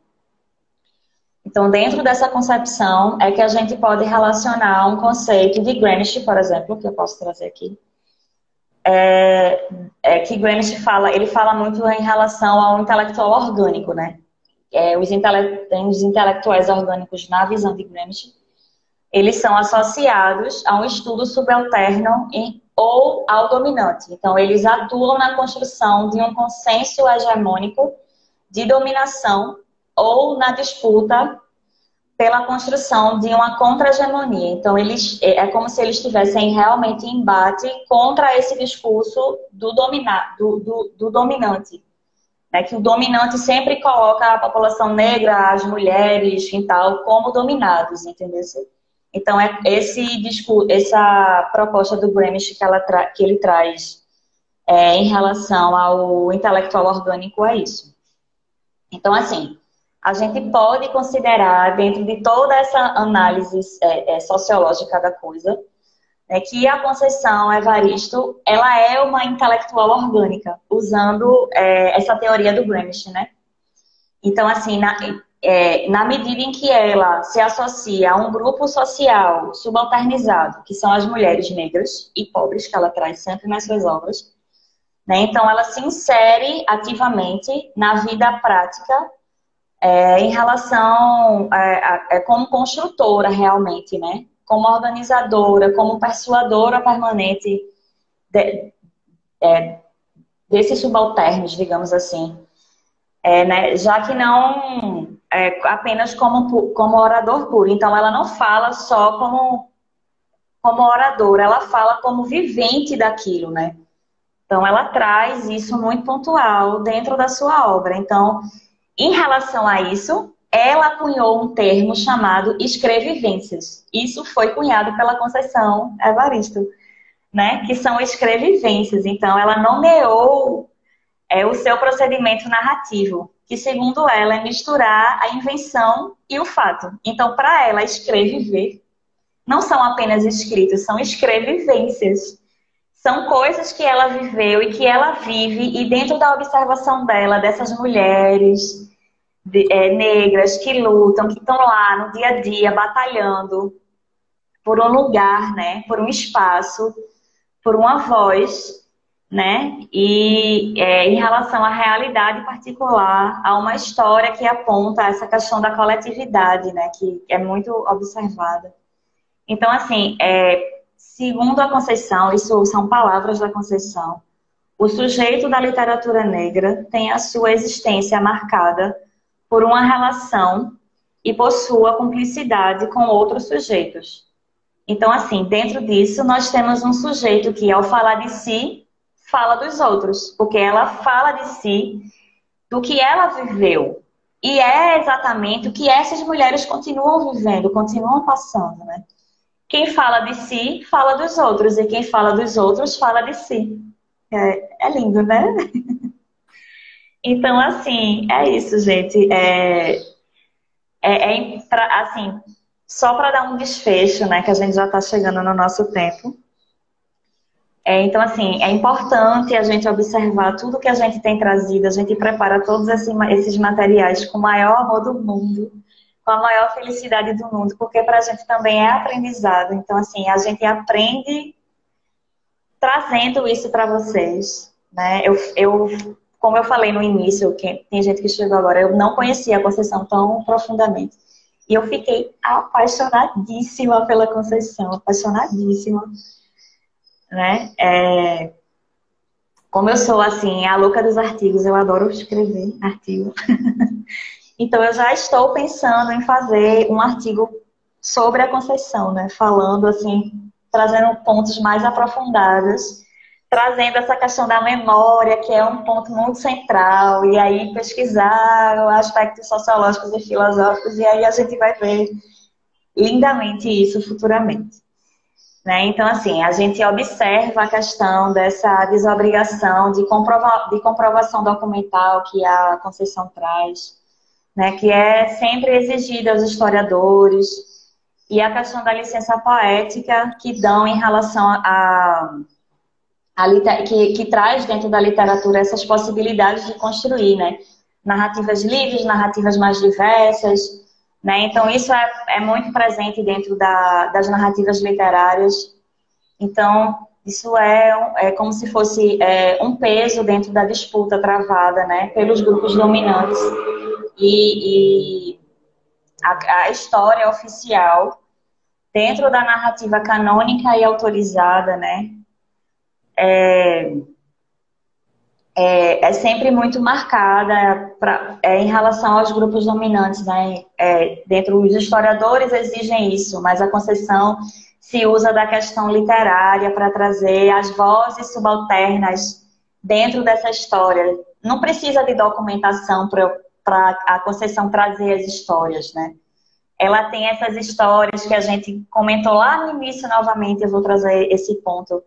Então, dentro dessa concepção é que a gente pode relacionar um conceito de Gramsci, por exemplo, que eu posso trazer aqui, que Gramsci ele fala muito em relação ao intelectual orgânico, né? Os intelectuais orgânicos, na visão de Gramsci, eles são associados a um estudo subalterno ou ao dominante. Então, eles atuam na construção de um consenso hegemônico de dominação ou na disputa pela construção de uma contra-hegemonia. Então, é como se eles estivessem realmente em embate contra esse discurso do dominante. Né? Que o dominante sempre coloca a população negra, as mulheres e tal, como dominados, entendeu? Então, essa proposta do Gramsci que ele traz em relação ao intelectual orgânico é isso. Então, assim, a gente pode considerar, dentro de toda essa análise sociológica da coisa, que a Conceição Evaristo, ela é uma intelectual orgânica, usando essa teoria do Gramsci, né? Então, assim, na medida em que ela se associa a um grupo social subalternizado, que são as mulheres negras e pobres, que ela traz sempre nas suas obras, né? Então, ela se insere ativamente na vida prática em relação como construtora realmente, né? Como organizadora, como persuadora permanente desses subalternos, digamos assim. Né? Já que não apenas como orador puro. Então, ela não fala só como oradora, ela fala como vivente daquilo, né? Então, ela traz isso muito pontual dentro da sua obra. Então, em relação a isso, ela cunhou um termo chamado escrevivências. Isso foi cunhado pela Conceição Evaristo, né? Que são escrevivências. Então, ela nomeou o seu procedimento narrativo, que, segundo ela, é misturar a invenção e o fato. Então, para ela, escrever não são apenas escritos, são escrevivências. São coisas que ela viveu e que ela vive, e dentro da observação dela, dessas mulheres negras que lutam, que estão lá no dia a dia, batalhando por um lugar, né? Por um espaço, por uma voz, né? E em relação à realidade particular, há uma história que aponta essa questão da coletividade, né? Que é muito observada. Então, assim, segundo a Conceição, isso são palavras da Conceição, o sujeito da literatura negra tem a sua existência marcada por uma relação e por sua cumplicidade com outros sujeitos. Então, assim, dentro disso, nós temos um sujeito que, ao falar de si, fala dos outros, porque ela fala de si, do que ela viveu. E é exatamente o que essas mulheres continuam vivendo, continuam passando, né? quem fala de si, fala dos outros, e quem fala dos outros, fala de si. É lindo, né? Então, assim, é isso, gente. Assim, só para dar um desfecho, né, que a gente já está chegando no nosso tempo. Então, assim, é importante a gente observar tudo que a gente tem trazido, a gente prepara todos esses materiais com o maior amor do mundo, com a maior felicidade do mundo, porque para a gente também é aprendizado. Então, assim, a gente aprende trazendo isso para vocês, né? Como eu falei no início, tem gente que chegou agora, eu não conhecia a Conceição tão profundamente. E eu fiquei apaixonadíssima pela Conceição, apaixonadíssima, né? Como eu sou, assim, a louca dos artigos, eu adoro escrever artigo. Então, eu já estou pensando em fazer um artigo sobre a Conceição, né? Falando, assim, trazendo pontos mais aprofundados, trazendo essa questão da memória, que é um ponto muito central, e aí pesquisar aspectos sociológicos e filosóficos, e aí a gente vai ver lindamente isso futuramente. Né? Então, assim, a gente observa a questão dessa desobrigação de comprovação documental que a Conceição traz, né? Que é sempre exigida aos historiadores, e a questão da licença poética que dão em relação que traz dentro da literatura essas possibilidades de construir, né? Narrativas livres, narrativas mais diversas, né? Então, isso é muito presente dentro das narrativas literárias. Então, isso é como se fosse um peso dentro da disputa travada, né? Pelos grupos dominantes. E a história oficial, dentro da narrativa canônica e autorizada, né? É sempre muito marcada em relação aos grupos dominantes, né? Dentro dos historiadores exigem isso, mas a Conceição se usa da questão literária para trazer as vozes subalternas dentro dessa história. Não precisa de documentação para a Conceição trazer as histórias, né? Ela tem essas histórias que a gente comentou lá no início novamente, eu vou trazer esse ponto,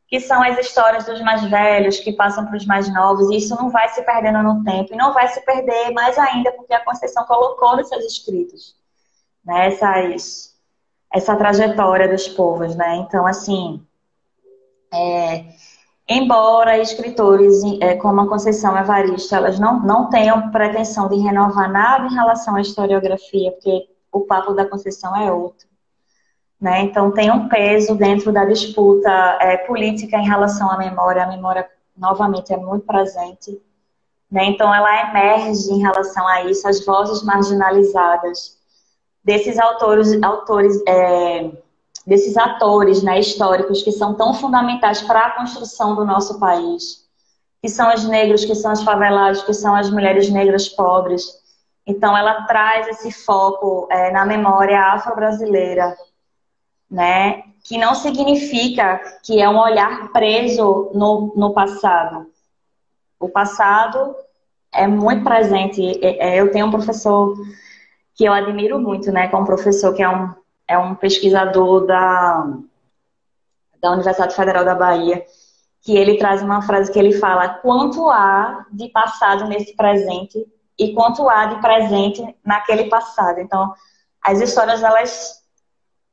que são as histórias dos mais velhos, que passam para os mais novos, e isso não vai se perdendo no tempo, e não vai se perder mais ainda, porque a Conceição colocou nos seus escritos, né, essa trajetória dos povos, né, então, assim, embora escritores como a Conceição Evaristo, elas não tenham pretensão de renovar nada em relação à historiografia, porque o papo da Conceição é outro, né? Então, tem um peso dentro da disputa política em relação à memória. A memória, novamente, é muito presente. Né? Então, ela emerge em relação a isso, as vozes marginalizadas desses desses atores, né, históricos que são tão fundamentais para a construção do nosso país, que são os negros, que são os favelados, que são as mulheres negras pobres. Então, ela traz esse foco na memória afro-brasileira, né? Que não significa que é um olhar preso no passado. O passado é muito presente. Eu tenho um professor que eu admiro muito, né? Que é um professor que é um pesquisador da Universidade Federal da Bahia, que ele traz uma frase que ele fala: quanto há de passado nesse presente e quanto há de presente naquele passado. Então, as histórias, elas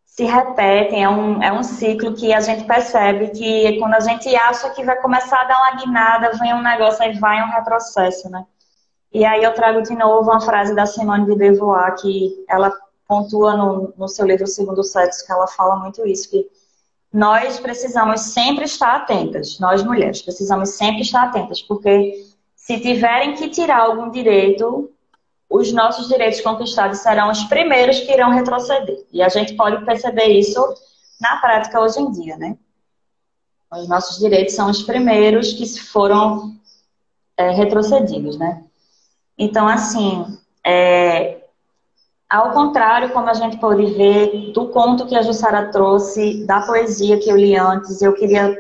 se repetem, é um ciclo que a gente percebe que quando a gente acha que vai começar a dar uma guinada, vem um negócio, aí vai um retrocesso, né? E aí eu trago de novo uma frase da Simone de Beauvoir, que ela pontua no seu livro O Segundo Sexo, que ela fala muito isso, que nós precisamos sempre estar atentas, nós mulheres precisamos sempre estar atentas, porque se tiverem que tirar algum direito, os nossos direitos conquistados serão os primeiros que irão retroceder. E a gente pode perceber isso na prática hoje em dia, né? Os nossos direitos são os primeiros que foram retrocedidos, né? Então, assim, ao contrário, como a gente pode ver do conto que a Jussara trouxe, da poesia que eu li antes, eu queria,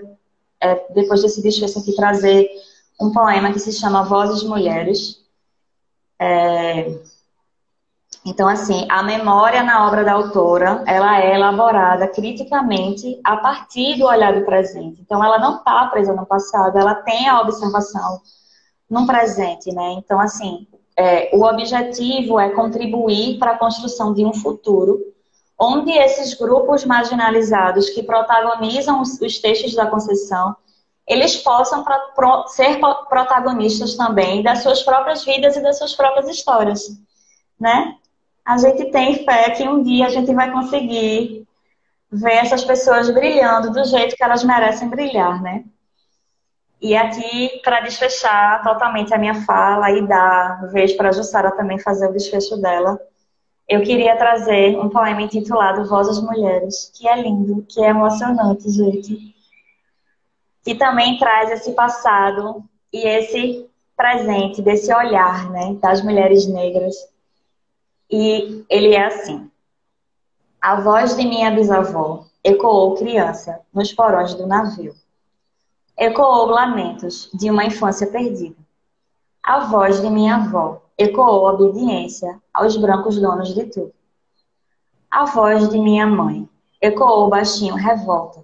depois desse desfecho aqui, trazer um poema que se chama Vozes Mulheres. Então, assim, a memória na obra da autora, ela é elaborada criticamente a partir do olhar do presente. Então, ela não está presa no passado, ela tem a observação no presente, né? Então, assim, o objetivo é contribuir para a construção de um futuro onde esses grupos marginalizados que protagonizam os textos da Conceição, eles possam ser protagonistas também das suas próprias vidas e das suas próprias histórias, né? A gente tem fé que um dia a gente vai conseguir ver essas pessoas brilhando do jeito que elas merecem brilhar, né? E aqui, para desfechar totalmente a minha fala e dar vez para a Jussara também fazer o desfecho dela, eu queria trazer um poema intitulado Vozes Mulheres, que é lindo, que é emocionante, gente. Que também traz esse passado e esse presente, desse olhar, né, das mulheres negras. E ele é assim. A voz de minha bisavó ecoou criança nos porões do navio. Ecoou lamentos de uma infância perdida. A voz de minha avó ecoou obediência aos brancos donos de tudo. A voz de minha mãe ecoou baixinho revolta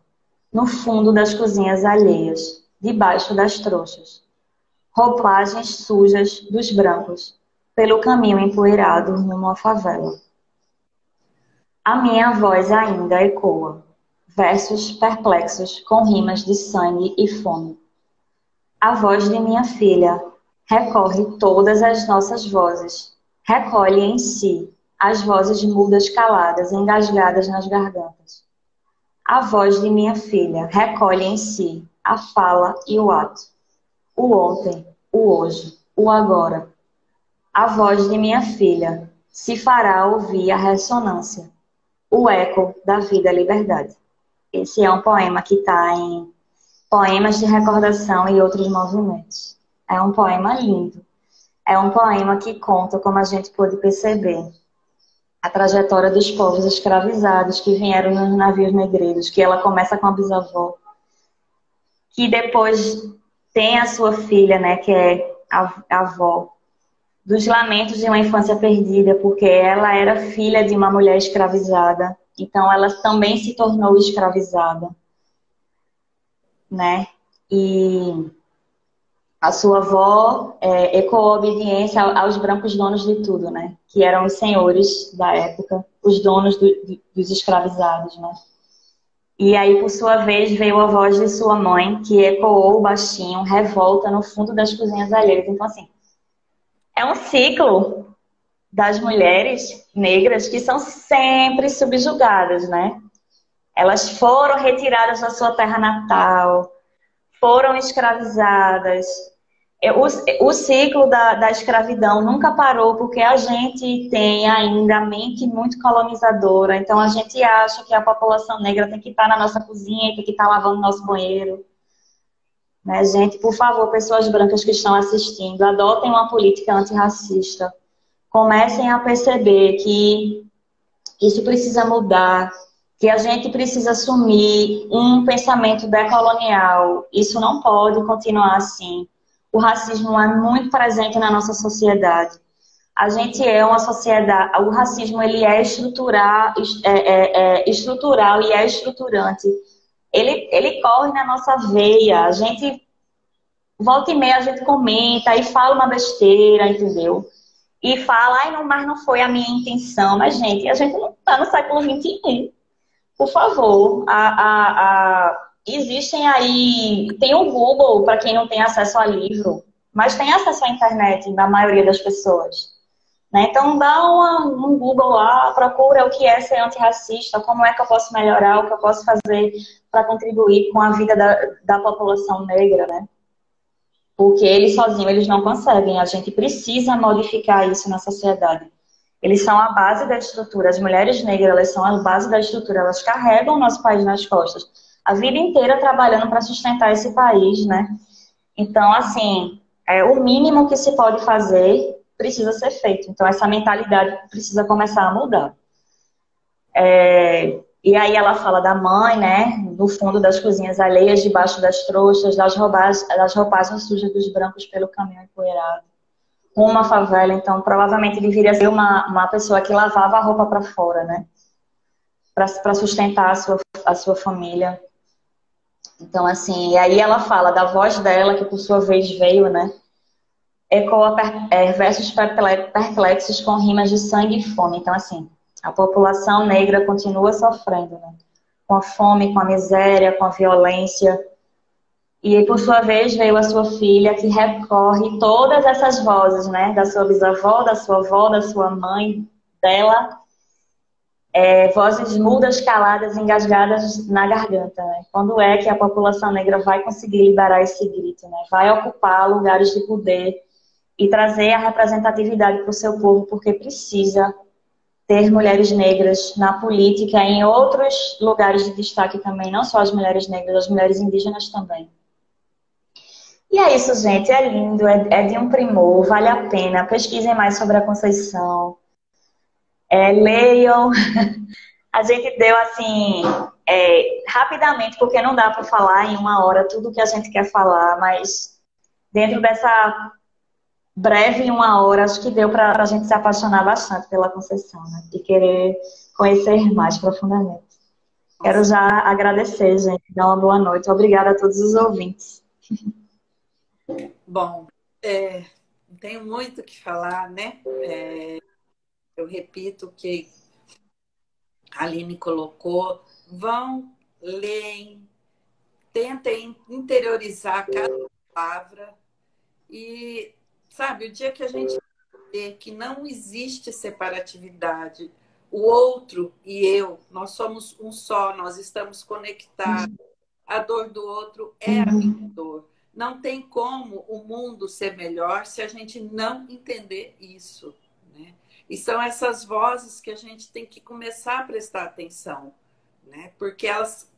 no fundo das cozinhas alheias, debaixo das trouxas. Roupagens sujas dos brancos pelo caminho empoeirado rumo à favela. A minha voz ainda ecoa, versos perplexos com rimas de sangue e fome. A voz de minha filha recorre todas as nossas vozes, recolhe em si as vozes mudas caladas, engasgadas nas gargantas. A voz de minha filha recolhe em si a fala e o ato, o ontem, o hoje, o agora. A voz de minha filha se fará ouvir a ressonância, o eco da vida e liberdade. Esse é um poema que está em Poemas de Recordação e Outros Movimentos. É um poema lindo. É um poema que conta, como a gente pôde perceber, a trajetória dos povos escravizados que vieram nos navios negreiros, que ela começa com a bisavó, que depois tem a sua filha, né, que é a avó, dos lamentos de uma infância perdida, porque ela era filha de uma mulher escravizada, então ela também se tornou escravizada, né? E a sua avó ecoou a obediência aos brancos donos de tudo, né? Que eram os senhores da época, os donos dos escravizados, né? E aí, por sua vez, veio a voz de sua mãe, que ecoou baixinho, revolta no fundo das cozinhas alheias. Então, assim, é um ciclo das mulheres negras que são sempre subjugadas, né? Elas foram retiradas da sua terra natal, foram escravizadas. O ciclo da escravidão nunca parou porque a gente tem ainda a mente muito colonizadora. Então a gente acha que a população negra tem que estar na nossa cozinha, tem que estar lavando nosso banheiro. Né, gente, por favor, pessoas brancas que estão assistindo, adotem uma política antirracista. Comecem a perceber que isso precisa mudar, que a gente precisa assumir um pensamento decolonial. Isso não pode continuar assim. O racismo é muito presente na nossa sociedade. A gente é uma sociedade... O racismo ele é estrutural e é estruturante. Ele corre na nossa veia. A gente... Volta e meia a gente comenta e fala uma besteira, entendeu? E fala, ai, não, mas não foi a minha intenção. Mas, gente, a gente não está no século XXI. Por favor, existem aí... Tem o Google, para quem não tem acesso a livro, mas tem acesso à internet, da maioria das pessoas. Né? Então, dá um Google lá, procura o que é ser antirracista, como é que eu posso melhorar, o que eu posso fazer para contribuir com a vida da população negra, né? Porque eles sozinhos, eles não conseguem. A gente precisa modificar isso na sociedade. Eles são a base da estrutura. As mulheres negras, elas são a base da estrutura. Elas carregam o nosso país nas costas. A vida inteira trabalhando para sustentar esse país, né? Então, assim, o mínimo que se pode fazer precisa ser feito. Então, essa mentalidade precisa começar a mudar. E aí ela fala da mãe, né? No fundo das cozinhas alheias, debaixo das trouxas, das roupagens sujas dos brancos pelo caminho empoeirado. uma favela, então provavelmente deveria ser uma pessoa que lavava a roupa para fora, né? Para sustentar a sua família. Então, assim, e aí ela fala da voz dela, que por sua vez veio, né? Ecoa versos perplexos com rimas de sangue e fome. Então, assim, a população negra continua sofrendo, né? Com a fome, com a miséria, com a violência. E, por sua vez, veio a sua filha, que recorre todas essas vozes, né? Da sua bisavó, da sua avó, da sua mãe, dela. Vozes mudas, caladas, engasgadas na garganta, né? Quando é que a população negra vai conseguir liberar esse grito, né? Vai ocupar lugares de poder e trazer a representatividade para o seu povo, porque precisa ter mulheres negras na política e em outros lugares de destaque também, não só as mulheres negras, as mulheres indígenas também. E é isso, gente, é lindo, é de um primor, vale a pena, pesquisem mais sobre a Conceição, leiam. A gente deu assim, rapidamente, porque não dá para falar em uma hora tudo o que a gente quer falar, mas dentro dessa breve em uma hora, acho que deu para a gente se apaixonar bastante pela Conceição, né? E querer conhecer mais profundamente. Quero já agradecer, gente, dar uma boa noite. Obrigada a todos os ouvintes. Bom, não tenho muito o que falar, né? Eu repito o que a Aline colocou. Vão, leem, tentem interiorizar cada palavra e, sabe, o dia que a gente vê que não existe separatividade, o outro e eu, nós somos um só, nós estamos conectados, a dor do outro é a minha dor. Não tem como o mundo ser melhor se a gente não entender isso, né? E são essas vozes que a gente tem que começar a prestar atenção, né? Porque elas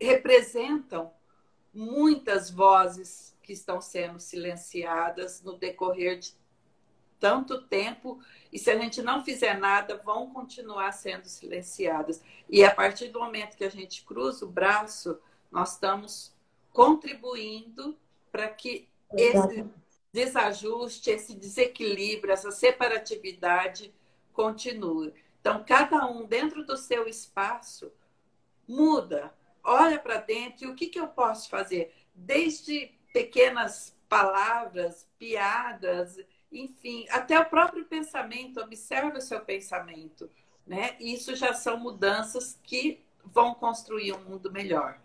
representam muitas vozes que estão sendo silenciadas no decorrer de tanto tempo, e se a gente não fizer nada, vão continuar sendo silenciadas. E a partir do momento que a gente cruza o braço, nós estamos contribuindo para que esse desajuste, esse desequilíbrio, essa separatividade continue. Então, cada um dentro do seu espaço muda, olha para dentro e o que eu posso fazer? Desde pequenas palavras, piadas, enfim, até o próprio pensamento, observe o seu pensamento, né? Isso já são mudanças que vão construir um mundo melhor.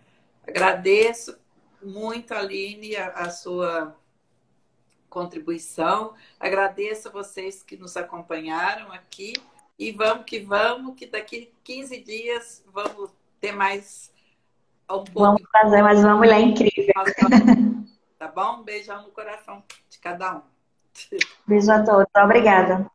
Agradeço muito, Aline, a sua contribuição. Agradeço a vocês que nos acompanharam aqui. E vamos, que daqui 15 dias vamos ter mais um pouco. Vamos fazer mais uma mulher incrível. Tá bom? Um beijão no coração de cada um. Beijo a todos. Obrigada.